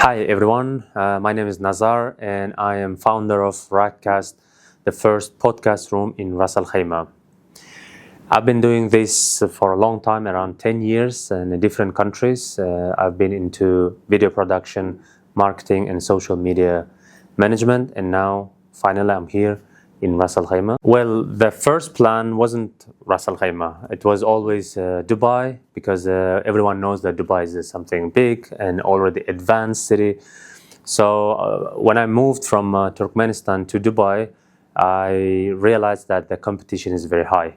Hi everyone, my name is Nazar and I am founder of RAKCAST, the first podcast room in Ras Al Khaimah. I've been doing this for a long time, around 10 years in different countries. I've been into video production, marketing and social media management, and now finally I'm here in Ras Al Khaimah. Well, the first plan wasn't Ras Al Khaimah. It was always Dubai, because everyone knows that Dubai is something big and already advanced city. So when I moved from Turkmenistan to Dubai, I realized that the competition is very high.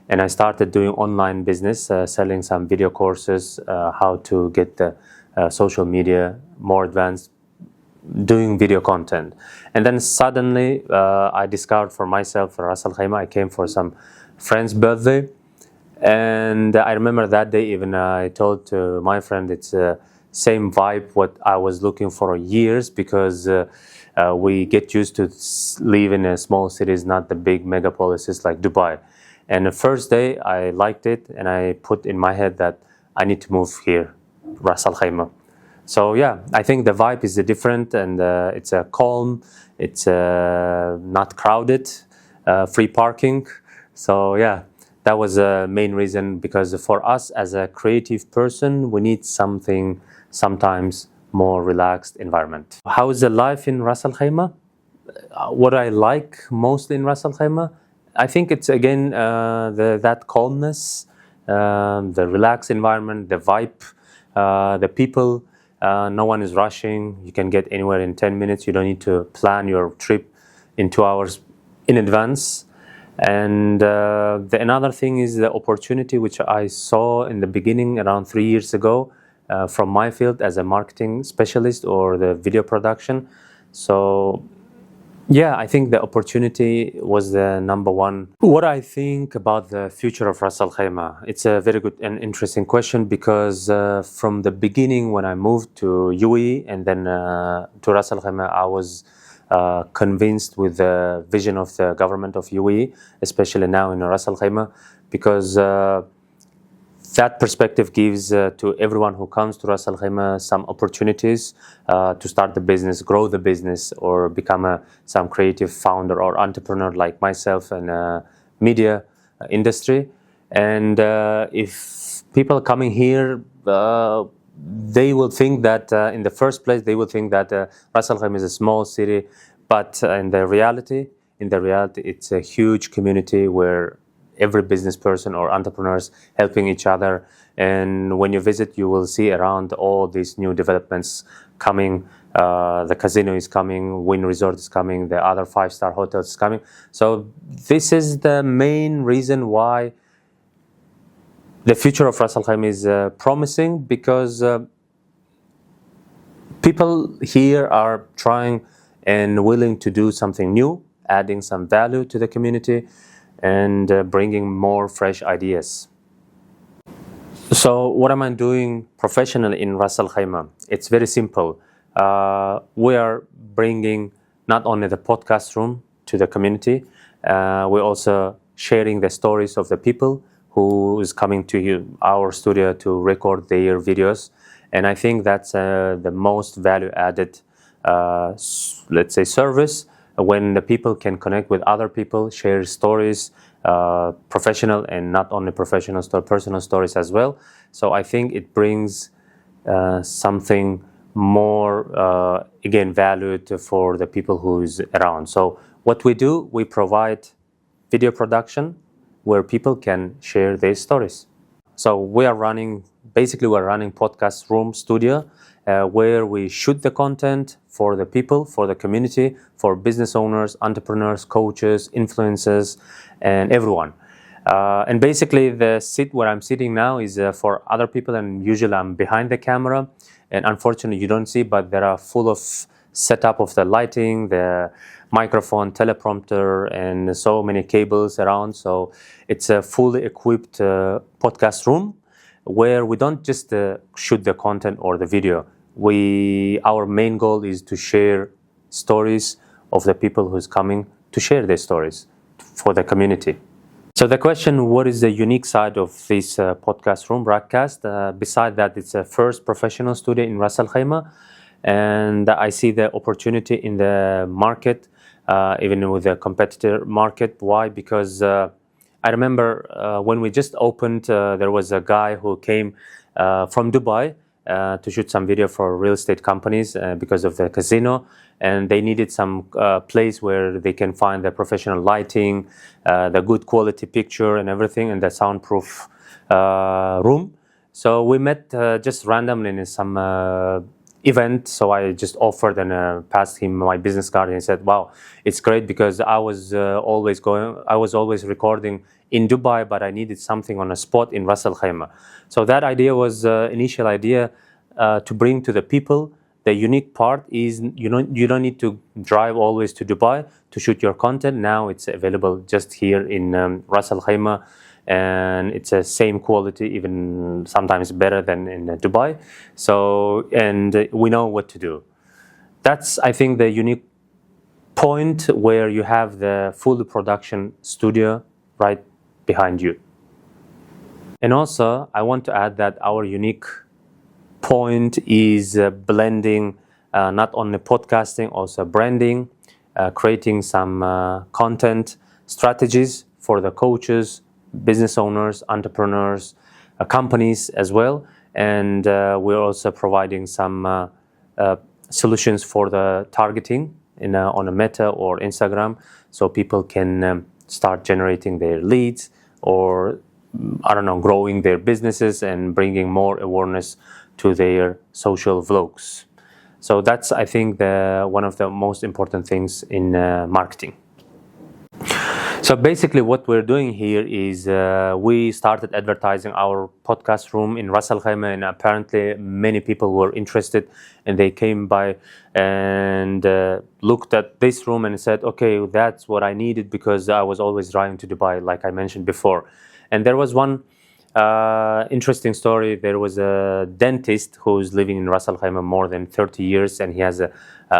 And I started doing online business, selling some video courses, how to get the social media more advanced, doing video content. And then suddenly I discovered for myself for Ras Al Khaimah. I came for some friend's birthday, and I remember that day even I told to my friend it's same vibe what I was looking for years, because we get used to live in a small cities, not the big megapolises like Dubai. And the first day I liked it, and I put in my head that I need to move here, Ras Al Khaimah. So yeah, I think the vibe is different, and it's a calm, it's not crowded, free parking. So yeah, that was the main reason, because for us as a creative person, we need something sometimes more relaxed environment. How is the life in Ras Al Khaimah? What I like most in Ras Al Khaimah, I think it's again that calmness, the relaxed environment, the vibe, the people. No one is rushing. You can get anywhere in 10 minutes. You don't need to plan your trip in 2 hours in advance. And another thing is the opportunity which I saw in the beginning around 3 years ago from my field as a marketing specialist or the video production. So yeah, I think the opportunity was the number one. What I think about the future of Ras Al Khaimah, it's a very good and interesting question, because from the beginning when I moved to UAE and then to Ras Al Khaimah, I was convinced with the vision of the government of UAE, especially now in Ras Al Khaimah, because that perspective gives to everyone who comes to Ras Al Khaimah some opportunities to start the business, grow the business, or become some creative founder or entrepreneur like myself in media industry. And if people coming here, they will think that in the first place, they will think that Ras Al Khaimah is a small city, but in the reality, it's a huge community where every business person or entrepreneurs helping each other. And when you visit, you will see around all these new developments coming. The casino is coming, Wynn Resort is coming, the other 5-star hotels is coming. So this is the main reason why the future of Ras Al Khaimah is promising, because people here are trying and willing to do something new, adding some value to the community, and bringing more fresh ideas. So what am I doing professionally in Ras Al Khaimah? It's very simple. We are bringing not only the podcast room to the community, we're also sharing the stories of the people who is coming to our studio to record their videos. And I think that's the most value added, let's say, service, when the people can connect with other people, share stories, professional and not only professional personal stories as well. So I think it brings something more, again, valued for the people who's around. So what we do, we provide video production where people can share their stories. So we're running podcast room studio, where we shoot the content for the people, for the community, for business owners, entrepreneurs, coaches, influencers, and everyone. And basically the seat where I'm sitting now is for other people, and usually I'm behind the camera. And unfortunately you don't see, but there are full of setup of the lighting, the microphone, teleprompter, and so many cables around. So it's a fully equipped podcast room, where we don't just shoot the content or the video. Our main goal is to share stories of the people who's coming to share their stories for the community. So the question, what is the unique side of this podcast room, RAKCAST? Beside that, it's a first professional studio in Ras Al Khaimah. and I see the opportunity in the market, even with the competitor market. Why? Because I remember when we just opened, there was a guy who came from Dubai to shoot some video for real estate companies because of the casino, and they needed some place where they can find the professional lighting, the good quality picture and everything, and the soundproof room. So we met just randomly in some event. So I just offered and passed him my business card, and he said, "Wow, it's great because I was always recording in Dubai, but I needed something on a spot in Ras Al Khaimah." So that idea was initial idea to bring to the people. The unique part is you don't need to drive always to Dubai to shoot your content. Now it's available just here in Ras Al Khaimah, and it's the same quality, even sometimes better than in Dubai. So, and we know what to do. That's, I think, the unique point where you have the full production studio right behind you. And also, I want to add that our unique point is blending not only podcasting, also branding, creating some content strategies for the coaches, business owners, entrepreneurs, companies as well. And we're also providing some solutions for the targeting on a Meta or Instagram, so people can start generating their leads, or I don't know, growing their businesses and bringing more awareness to their social vlogs. So that's, I think, one of the most important things in marketing. So basically what we're doing here is we started advertising our podcast room in Ras Al Khaimah, and apparently many people were interested, and they came by and looked at this room and said, okay, that's what I needed, because I was always driving to Dubai, like I mentioned before. And there was one interesting story. There was a dentist who's living in Ras Al Khaimah more than 30 years, and he has a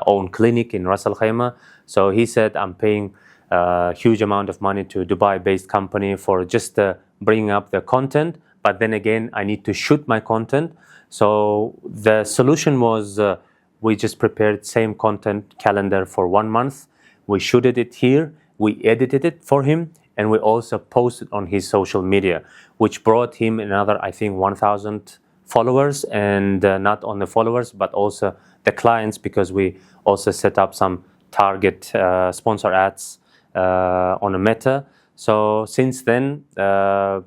own clinic in Ras Al Khaimah. So he said, I'm paying a huge amount of money to a Dubai-based company for just bringing up the content, but then again, I need to shoot my content. So the solution was we just prepared same content calendar for 1 month. We shooted it here, we edited it for him, and we also posted on his social media, which brought him another, I think, 1,000 followers, and not only followers, but also the clients, because we also set up some target sponsor ads on a Meta. So since then, the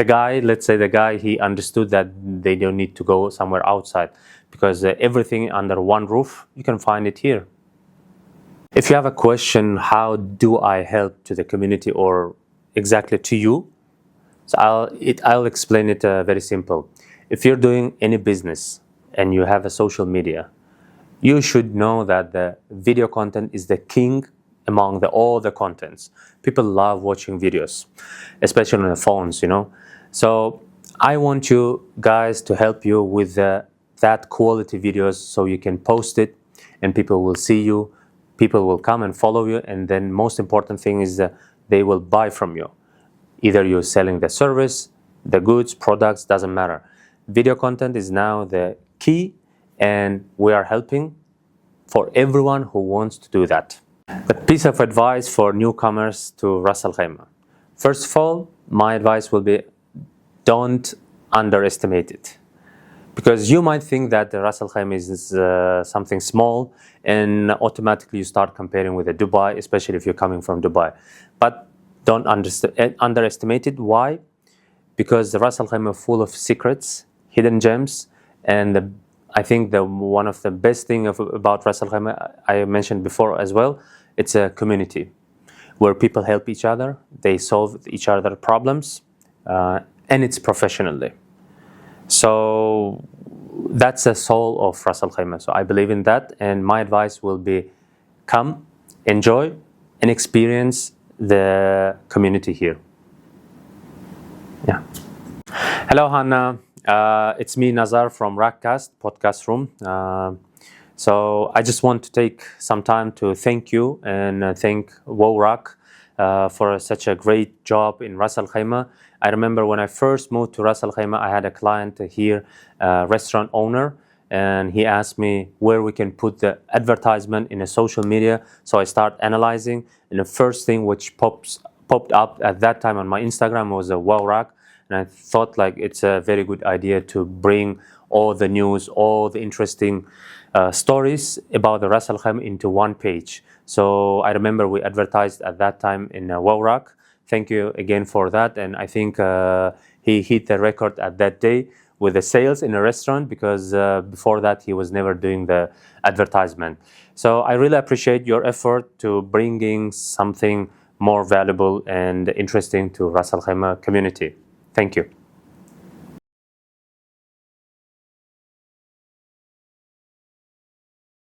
guy, he understood that they don't need to go somewhere outside, because everything under one roof, you can find it here. If you have a question, how do I help to the community or exactly to you? So I'll explain it very simple. If you're doing any business and you have a social media, you should know that the video content is the king among all the contents. People love watching videos, especially on the phones, you know. So I want you guys to help you with that quality videos, so you can post it and people will see you. People will come and follow you, and then most important thing is that they will buy from you. Either you're selling the service, the goods, products, doesn't matter. Video content is now the key, and we are helping for everyone who wants to do that. A piece of advice for newcomers to Ras Al Khaimah. First of all, my advice will be, don't underestimate it. Because you might think that the Ras Al Khaimah is something small, and automatically you start comparing with Dubai, especially if you're coming from Dubai. But don't underestimate it. Why? Because the Ras Al Khaimah is full of secrets, hidden gems, and I think one of the best thing about Ras Al Khaimah, I mentioned before as well, it's a community where people help each other, they solve each other's problems, and it's professionally. So that's the soul of Ras Al Khaimah. So I believe in that, and my advice will be, come, enjoy, and experience the community here. Yeah. Hello, Hannah. It's me, Nazar, from RAKCAST podcast room. So I just want to take some time to thank you and thank WOW-RAK for such a great job in Ras Al Khaimah. I remember when I first moved to Ras Al Khaimah, I had a client here, restaurant owner, and he asked me where we can put the advertisement in a social media. So I start analyzing, and the first thing which popped up at that time on my Instagram was a WOW-RAK, and I thought like it's a very good idea to bring all the news, all the interesting stories about the Ras Al Khaimah into one page. So I remember we advertised at that time in WOW-RAK. Thank you again for that, and I think he hit the record at that day with the sales in a restaurant, because before that he was never doing the advertisement. So I really appreciate your effort to bringing something more valuable and interesting to Ras Al Khaimah community. Thank you.